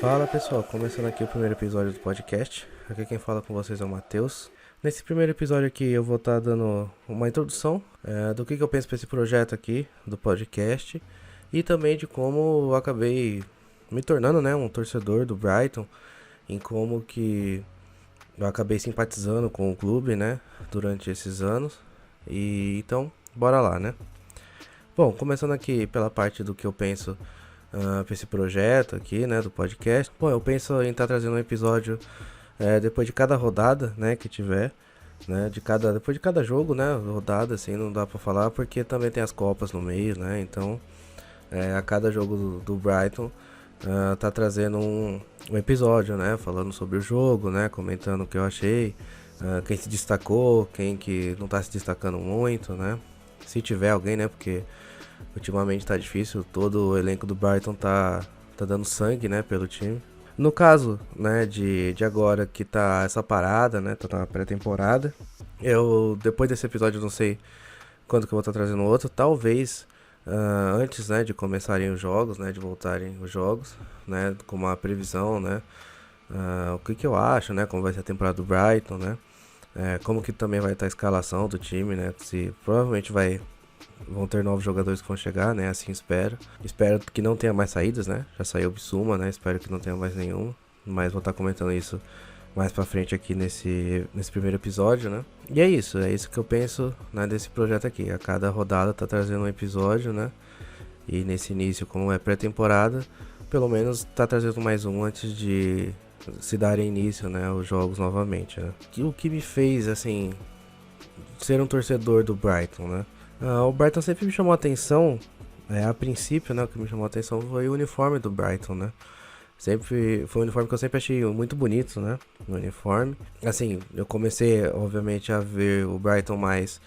Fala pessoal, começando aqui o primeiro episódio do podcast. Aqui quem fala com vocês é o Matheus. Nesse primeiro episódio aqui eu vou estar dando uma introdução do que eu penso para esse projeto aqui do podcast e também de como eu acabei me tornando, né, um torcedor do Brighton, em como que eu acabei simpatizando com o clube, né, durante esses anos. E então, bora lá, né? Bom, começando aqui pela parte do que eu penso para esse projeto aqui, né, do podcast. Bom, eu penso em estar trazendo um episódio depois de cada rodada, né, que tiver, né, depois de cada jogo, né, rodada, assim, não dá pra falar, porque também tem as copas no meio, né, então, a cada jogo do Brighton, tá trazendo um episódio, né, falando sobre o jogo, né, comentando o que eu achei, quem se destacou, quem que não tá se destacando muito, né, se tiver alguém, né, porque ultimamente tá difícil, todo o elenco do Brighton tá dando sangue, né, pelo time. No caso, né, de agora que tá essa parada, né, tá na pré-temporada, eu, depois desse episódio, não sei quando que eu vou estar trazendo outro, talvez antes, né, de começarem os jogos, né, de voltarem os jogos, né, com uma previsão, né, o que que eu acho, né, como vai ser a temporada do Brighton, né, como que também vai estar a escalação do time, né, se provavelmente vão ter novos jogadores que vão chegar, né? Assim espero. Espero que não tenha mais saídas, né? Já saiu o Bissouma, né? Espero que não tenha mais nenhum. Mas vou estar comentando isso mais pra frente aqui nesse primeiro episódio, né? E é isso que eu penso, né, desse projeto aqui. A cada rodada tá trazendo um episódio, né? E nesse início, como é pré-temporada, pelo menos tá trazendo mais um antes de se darem início, né, aos jogos novamente, né? O que me fez, assim, ser um torcedor do Brighton, né? O Brighton sempre me chamou a atenção, a princípio, né, o que me chamou a atenção foi o uniforme do Brighton, né? Sempre foi um uniforme que eu sempre achei muito bonito, né? O uniforme. Assim, eu comecei, obviamente, a ver o Brighton mais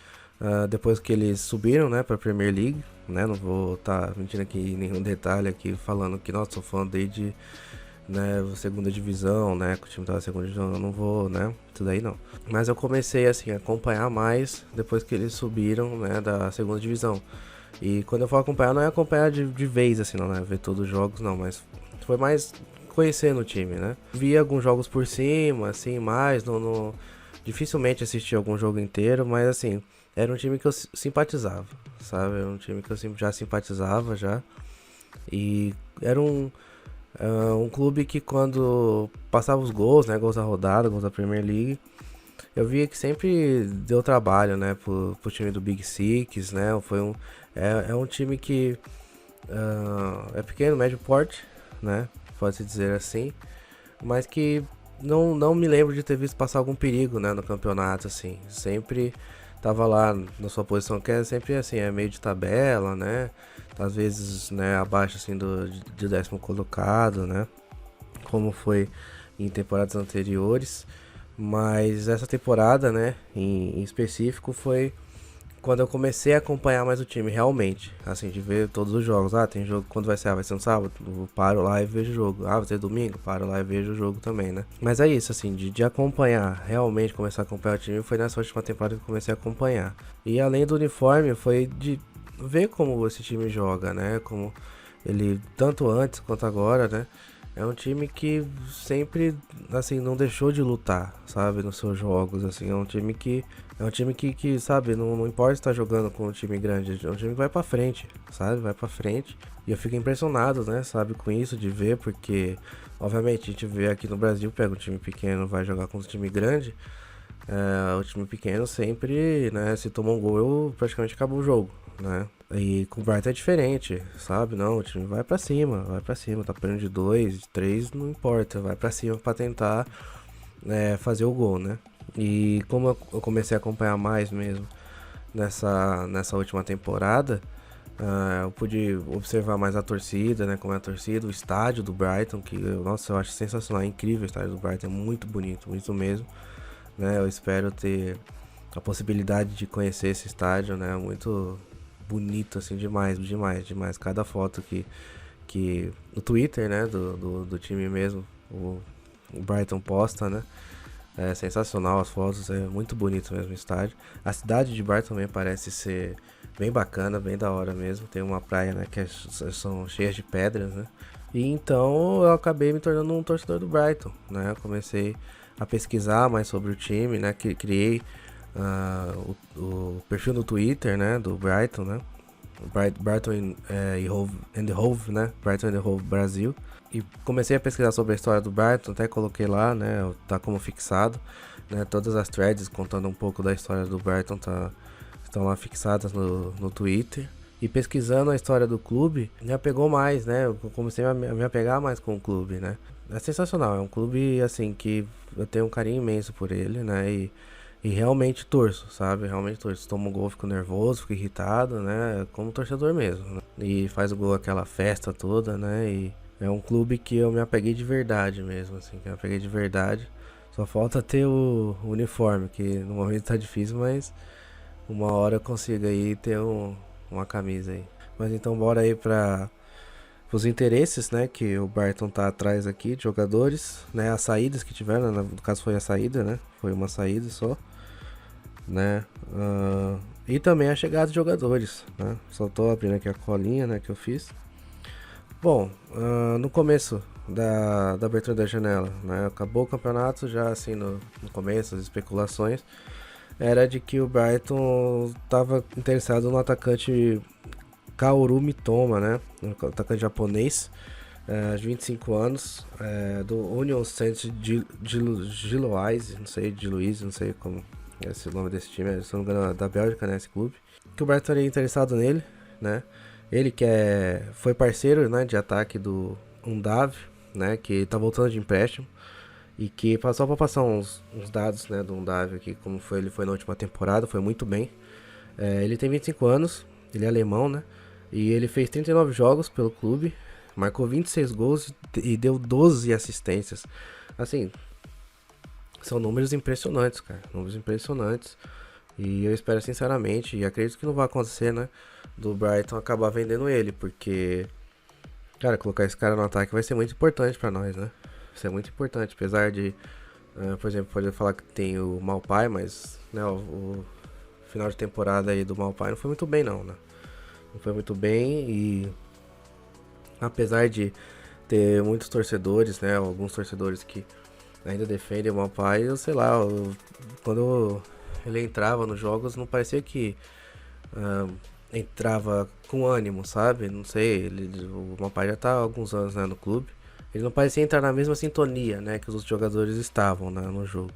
depois que eles subiram, né, pra Premier League, né? Não vou estar mentindo aqui em nenhum detalhe aqui, falando que, nossa, sou fã desde, né, segunda divisão, né, que o time tava na segunda divisão, eu não vou, né, isso daí não. Mas eu comecei, assim, a acompanhar mais depois que eles subiram, né, da segunda divisão. E quando eu falo acompanhar, não é acompanhar de vez, assim, não, né, ver todos os jogos, não, mas foi mais conhecendo o time, né. Vi alguns jogos por cima, assim, mais, dificilmente assisti algum jogo inteiro, mas, assim, era um time que eu simpatizava, sabe, era um time que eu já simpatizava, já, e era um clube que quando passava os gols, né, gols da rodada, gols da Premier League, eu via que sempre deu trabalho, né, pro time do Big Six, né, é um time que é pequeno, médio porte, né, pode-se dizer assim, mas que não me lembro de ter visto passar algum perigo, né, no campeonato, assim, sempre tava lá na sua posição, que é sempre assim, é meio de tabela, né, às vezes, né, abaixo, assim, de décimo colocado, né, como foi em temporadas anteriores, mas essa temporada, né, em específico, foi quando eu comecei a acompanhar mais o time, realmente, assim, de ver todos os jogos. Tem jogo, quando vai ser? Vai ser no sábado? Eu paro lá e vejo o jogo. Vai ser domingo? Paro lá e vejo o jogo também, né? Mas é isso, assim, de acompanhar, realmente começar a acompanhar o time, foi nessa última temporada que eu comecei a acompanhar. E além do uniforme, foi de ver como esse time joga, né? Como ele, tanto antes quanto agora, né? É um time que sempre, assim, não deixou de lutar, sabe, nos seus jogos, assim, é um time que sabe, não importa se tá jogando com um time grande, é um time que vai pra frente, sabe, vai pra frente, e eu fico impressionado, né, sabe, com isso, de ver, porque, obviamente, a gente vê aqui no Brasil, pega um time pequeno, vai jogar com um time grande, o time pequeno sempre, né, se toma um gol, praticamente acabou o jogo, né. E com o Brighton é diferente, sabe? Não, o time vai pra cima, tá perdendo de 2, de 3, não importa, vai pra cima pra tentar fazer o gol, né? E como eu comecei a acompanhar mais mesmo nessa última temporada, eu pude observar mais a torcida, né? Como é a torcida, o estádio do Brighton, que, nossa, eu acho sensacional, é incrível o estádio do Brighton, é muito bonito, muito mesmo, né? Eu espero ter a possibilidade de conhecer esse estádio, né? Muito bonito, assim, demais, demais, demais. Cada foto que no Twitter, né, do time mesmo, o Brighton posta, né? É sensacional as fotos, é muito bonito mesmo o estádio. A cidade de Brighton também parece ser bem bacana, bem da hora mesmo. Tem uma praia, né, que são cheias de pedras, né? E então eu acabei me tornando um torcedor do Brighton, né? Eu comecei a pesquisar mais sobre o time, né? Que criei o perfil no Twitter, né? Do Brighton, né? Brighton e Hove, and Hove, né? Brighton and Hove Brasil. E comecei a pesquisar sobre a história do Brighton, até coloquei lá, né? Tá como fixado, né? Todas as threads contando um pouco da história do Brighton estão lá fixadas no Twitter. E pesquisando a história do clube, me apegou mais, né? Eu comecei a me apegar mais com o clube, né? É sensacional, é um clube, assim, que eu tenho um carinho imenso por ele, né? E realmente torço, sabe? Realmente torço. Tomo um gol, fico nervoso, fico irritado, né? Como torcedor mesmo, né? E faz o gol, aquela festa toda, né? E é um clube que eu me apeguei de verdade mesmo, assim, que eu me apeguei de verdade. Só falta ter o uniforme, que no momento tá difícil, mas uma hora eu consigo aí ter uma camisa aí. Mas então bora aí para os interesses, né, que o Brighton tá atrás aqui de jogadores, né, as saídas que tiveram, no caso foi a saída, né, foi uma saída só, né, e também a chegada de jogadores, né, só tô abrindo aqui a colinha, né, que eu fiz. Bom, no começo da abertura da janela, né, acabou o campeonato já assim no começo, as especulações era de que o Brighton estava interessado no atacante Kaoru Mitoma, né? Um atacante japonês, de 25 anos, do Union Saint-Gilloise, não sei como é esse nome desse time, se não me engano, da Bélgica, né? Esse clube. Que o Brighton estaria interessado nele, né? Ele que foi parceiro, né, de ataque do Undav, né? Que tá voltando de empréstimo. E que só para passar uns dados, né, do Undav aqui, como ele foi na última temporada, foi muito bem. Ele tem 25 anos, ele é alemão, né? E ele fez 39 jogos pelo clube, marcou 26 gols e deu 12 assistências. Assim, são números impressionantes, cara. Números impressionantes. E eu espero sinceramente, e acredito que não vai acontecer, né? Do Brighton acabar vendendo ele, porque, cara, colocar esse cara no ataque vai ser muito importante pra nós, né? Vai ser muito importante, apesar de, por exemplo, pode falar que tem o Maupay, mas, né, o final de temporada aí do Maupay não foi muito bem, não, né? Não foi muito bem e, apesar de ter muitos torcedores, né, alguns torcedores que ainda defendem o Maupay, eu sei lá, quando ele entrava nos jogos não parecia que entrava com ânimo, sabe? Não sei, o Maupay já tá há alguns anos, né, no clube. Ele não parecia entrar na mesma sintonia, né, que os outros jogadores estavam, né, no jogo.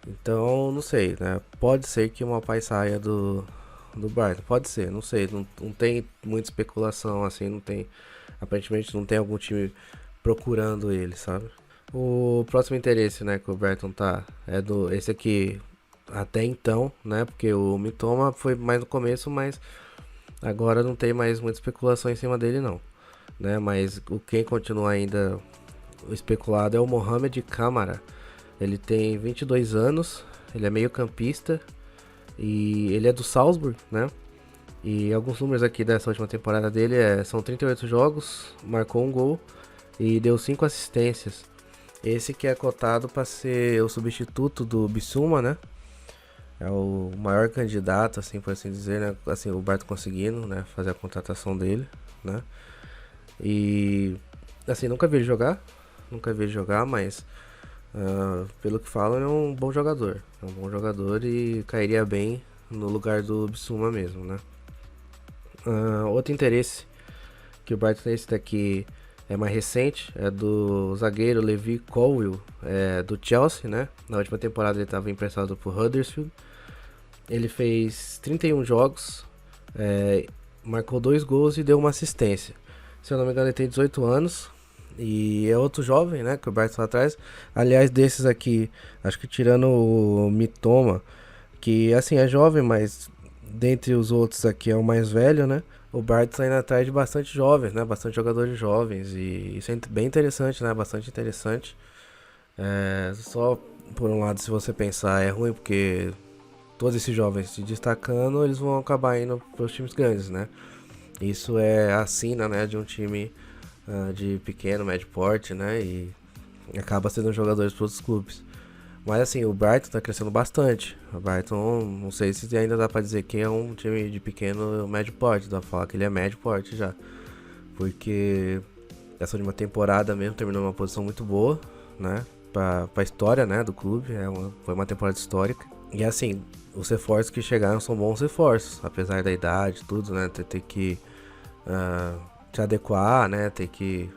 Então, não sei, né? Pode ser que o Maupay saia do Brighton, pode ser, não sei, não tem muita especulação assim, não tem, aparentemente não tem algum time procurando ele, sabe? O próximo interesse, né, que o Brighton tá é esse aqui até então, né? Porque o Mitoma foi mais no começo, mas agora não tem mais muita especulação em cima dele não, né? Mas quem continua ainda especulado é o Mohamed Kamara. Ele tem 22 anos, ele é meio-campista e ele é do Salzburg, né? E alguns números aqui dessa última temporada dele são 38 jogos, marcou um gol e deu 5 assistências. Esse que é cotado para ser o substituto do Bissouma, né? É o maior candidato, assim, por assim dizer, né? Assim, o Brighton conseguindo, né? Fazer a contratação dele, né? E, assim, nunca vi ele jogar, mas pelo que falam, ele é um bom jogador. É um bom jogador e cairia bem no lugar do Bissouma mesmo, né? Outro interesse que o Brighton tem, esse daqui é mais recente, é do zagueiro Levi Colwill, do Chelsea, né? Na última temporada ele estava emprestado por Huddersfield. Ele fez 31 jogos, marcou 2 gols e deu uma assistência. Se eu não me engano, ele tem 18 anos e é outro jovem, né? Que o Brighton tá atrás. Aliás, desses aqui, acho que tirando o Mitoma, que assim é jovem, mas dentre os outros aqui é o mais velho, né? O Brighton tá indo atrás de bastante jovens, né? Bastante jogadores jovens. E isso é bem interessante, né? Bastante interessante. Só por um lado, se você pensar, é ruim porque todos esses jovens se destacando, eles vão acabar indo para os times grandes, né? Isso é a sina, né, de um time de pequeno, médio porte, né? E acaba sendo jogadores para outros clubes. Mas assim, o Brighton tá crescendo bastante. O Brighton, não sei se ainda dá pra dizer que é um time de pequeno médio porte. Dá pra falar que ele é médio porte já. Porque essa última temporada mesmo terminou numa posição muito boa, né? Pra história, né, do clube. Foi uma temporada histórica. E assim, os reforços que chegaram são bons reforços, apesar da idade, tudo, né? Ter que se adequar, né? Ter que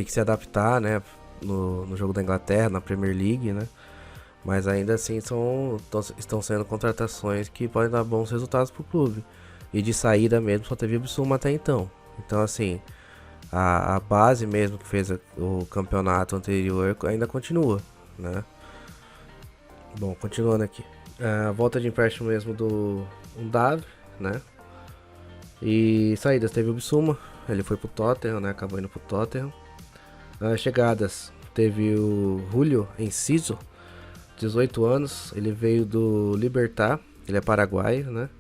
se adaptar, né? No jogo da Inglaterra, na Premier League, né? Mas ainda assim estão sendo contratações que podem dar bons resultados pro clube. E de saída mesmo só teve o Bissouma até então. Então assim, a base mesmo que fez o campeonato anterior ainda continua, né? Bom, continuando aqui. A volta de empréstimo mesmo do Davi, né? E saídas, teve o Bissouma, ele foi pro Tottenham, né? Acabou indo pro Tottenham. Chegadas, teve o Julio Enciso, 18 anos, ele veio do Libertad, ele é paraguaio, né?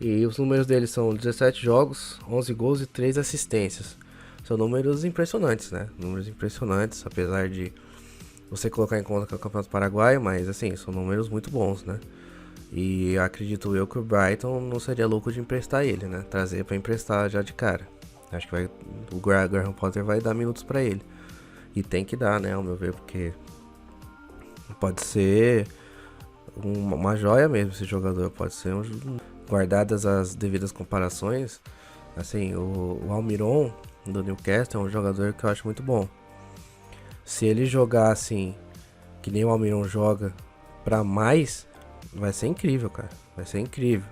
E os números dele são 17 jogos, 11 gols e 3 assistências. São números impressionantes, né? Números impressionantes, apesar de você colocar em conta que é o Campeonato Paraguaio, mas assim, são números muito bons, né? E acredito eu que o Brighton não seria louco de emprestar ele, né? Trazer pra emprestar já de cara. Acho que o Graham Potter vai dar minutos pra ele. E tem que dar, né, ao meu ver, porque pode ser uma joia mesmo esse jogador. Pode ser guardadas as devidas comparações. Assim, o Almiron do Newcastle é um jogador que eu acho muito bom. Se ele jogar assim, que nem o Almiron joga, pra mais, vai ser incrível, cara. Vai ser incrível.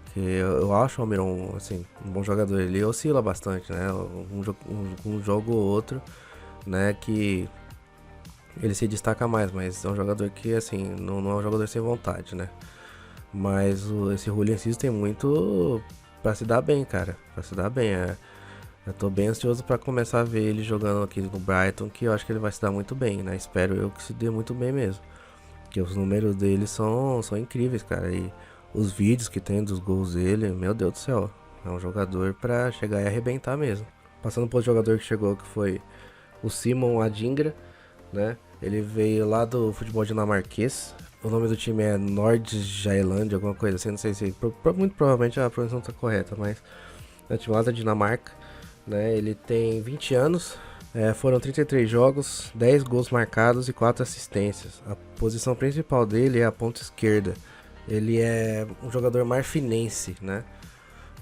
Porque eu acho o Almiron, assim, um bom jogador. Ele oscila bastante, né? Um jogo ou outro, né? Que ele se destaca mais, mas é um jogador que, assim, não é um jogador sem vontade, né? Mas esse Julio Enciso tem muito pra se dar bem, cara. Pra se dar bem, Eu tô bem ansioso pra começar a ver ele jogando aqui no Brighton, que eu acho que ele vai se dar muito bem, né? Espero eu que se dê muito bem mesmo. Porque os números dele são incríveis, cara. E os vídeos que tem dos gols dele, meu Deus do céu. É um jogador pra chegar e arrebentar mesmo. Passando por outro jogador que chegou, que foi o Simon Adingra, né? Ele veio lá do futebol dinamarquês. O nome do time é Nordjylland, alguma coisa assim, não sei se... Muito provavelmente a pronúncia não tá correta, mas... É o time lá da Dinamarca, né? Ele tem 20 anos, foram 33 jogos, 10 gols marcados e 4 assistências. A posição principal dele é a ponta esquerda. Ele é um jogador marfinense, né?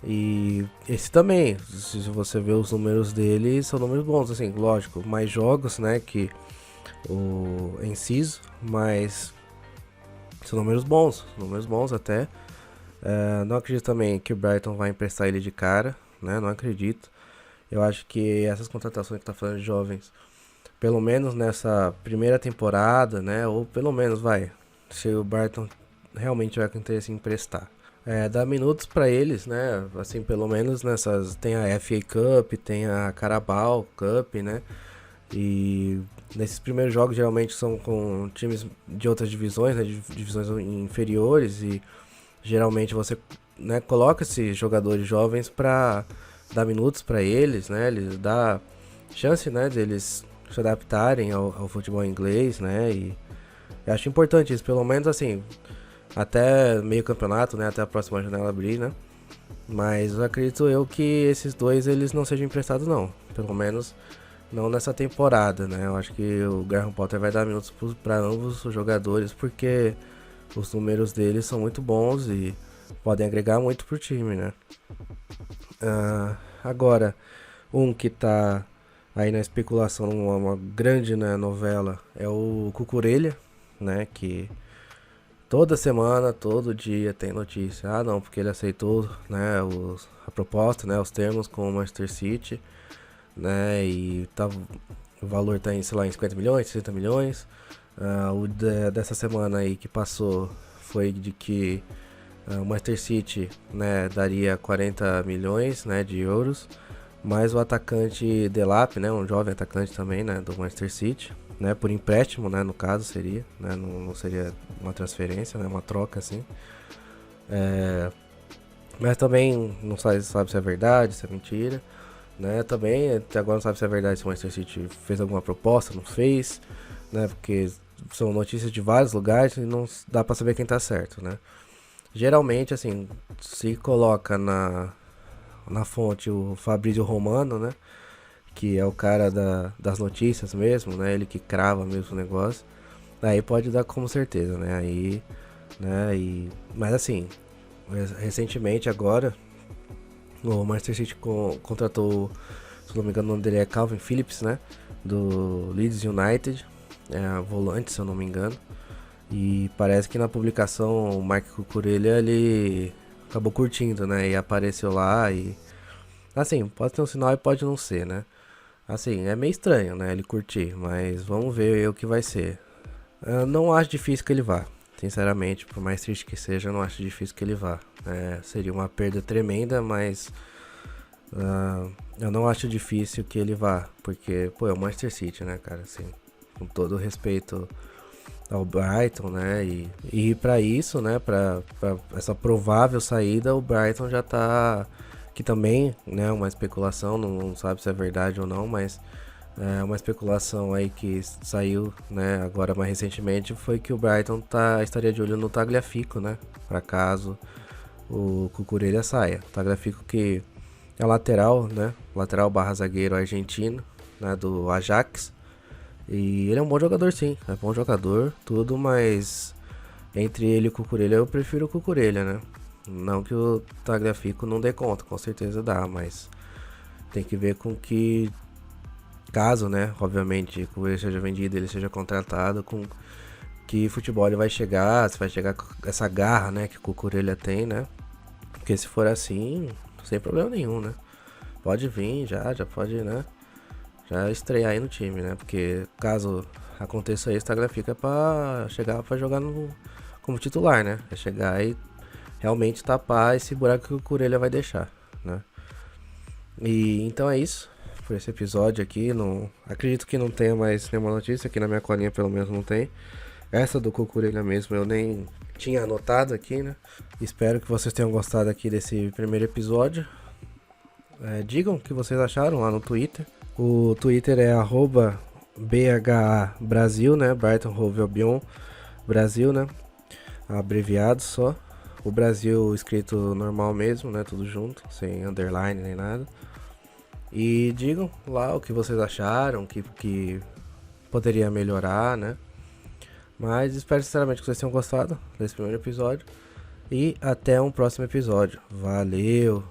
E esse também, se você ver os números dele, são números bons, assim, lógico, mais jogos, né, que o Enciso, mas são números bons até. Não acredito também que o Brighton vai emprestar ele de cara, né, não acredito. Eu acho que essas contratações que tá falando de jovens, pelo menos nessa primeira temporada, né, ou pelo menos se o Brighton realmente tiver com interesse em emprestar. Dar minutos pra eles, né? Assim, pelo menos nessas. Tem a FA Cup, tem a Carabao Cup, né? E nesses primeiros jogos geralmente são com times de outras divisões, né? Divisões inferiores. E geralmente você, né, coloca esses jogadores jovens pra dar minutos pra eles, né? Eles dá chance, né, deles se adaptarem ao futebol inglês, né? E eu acho importante isso, pelo menos assim. Até meio campeonato, né? Até a próxima janela abrir, né? Mas acredito eu que esses dois eles não sejam emprestados, não. Pelo menos não nessa temporada, né? Eu acho que o Graham Potter vai dar minutos para ambos os jogadores, porque os números deles são muito bons e podem agregar muito pro time, né? Agora, um que tá aí na especulação, uma grande, né, novela, é o Cucurella, né? Que... toda semana, todo dia tem notícia. Ah, não, porque ele aceitou, né, a proposta, né, os termos com o Manchester City, né, e o valor tá em, sei lá, em 50 milhões, 60 milhões. Dessa semana aí que passou foi de que o Manchester City, né, daria 40 milhões, né, de euros, mais o atacante Delap, né, um jovem atacante também, né, do Manchester City, né, por empréstimo, né, no caso seria, né, não seria uma transferência, né, uma troca assim. Mas também não sabe se é verdade, se é mentira, né, também até agora não sabe se é verdade, se o Manchester City fez alguma proposta, não fez, né, porque são notícias de vários lugares e não dá pra saber quem tá certo, né. Geralmente, assim, se coloca na fonte o Fabrício Romano, né, que é o cara das notícias mesmo, né? Ele que crava mesmo o negócio. Aí pode dar como certeza, né? Aí, né? Mas assim, recentemente agora, o Manchester City contratou, se não me engano o nome dele é Calvin Phillips, né? Do Leeds United, volante, se eu não me engano. E parece que na publicação o Mark Cucurella, ele acabou curtindo, né? E apareceu lá e... Assim, pode ter um sinal e pode não ser, né? Assim, é meio estranho, né? Ele curtir, mas vamos ver o que vai ser. Eu não acho difícil que ele vá. Sinceramente, por mais triste que seja, eu não acho difícil que ele vá. Seria uma perda tremenda, mas eu não acho difícil que ele vá. Porque, pô, é o Manchester City, né, cara? Assim, com todo respeito ao Brighton, né? E para isso, né? Pra essa provável saída, o Brighton já tá... Que também, né, uma especulação, não sabe se é verdade ou não, mas é uma especulação aí que saiu, né, agora mais recentemente, foi que o Brighton estaria de olho no Tagliafico, né, para caso o Cucurella saia. Tagliafico que é lateral, né, lateral barra zagueiro argentino, né, do Ajax. E ele é um bom jogador sim, é bom jogador, tudo, mas entre ele e o Cucurella eu prefiro o Cucurella, né. Não que o Tagliafico não dê conta, com certeza dá, mas tem que ver com que caso, né, obviamente, que ele seja vendido, ele seja contratado, com que futebol ele vai chegar, se vai chegar com essa garra, né, que o Cucurella tem, né, porque se for assim, sem problema nenhum, né, pode vir já pode, né, já estrear aí no time, né, porque caso aconteça isso, o Tagliafico é pra chegar pra jogar como titular, né, é chegar e realmente tapar esse buraco que o Cucurella vai deixar, né. E então é isso por esse episódio aqui. Não acredito que não tenha mais nenhuma notícia, aqui na minha colinha pelo menos não tem. Essa do Cucurella mesmo eu nem tinha anotado aqui, né. Espero que vocês tenham gostado aqui desse primeiro episódio. Digam o que vocês acharam lá no Twitter. O Twitter é @BHABrasil, né, Brighton Hove Albion Brasil, né, abreviado só. O Brasil escrito normal mesmo, né? Tudo junto, sem underline nem nada. E digam lá o que vocês acharam, que poderia melhorar, né? Mas espero sinceramente que vocês tenham gostado desse primeiro episódio. E até um próximo episódio. Valeu!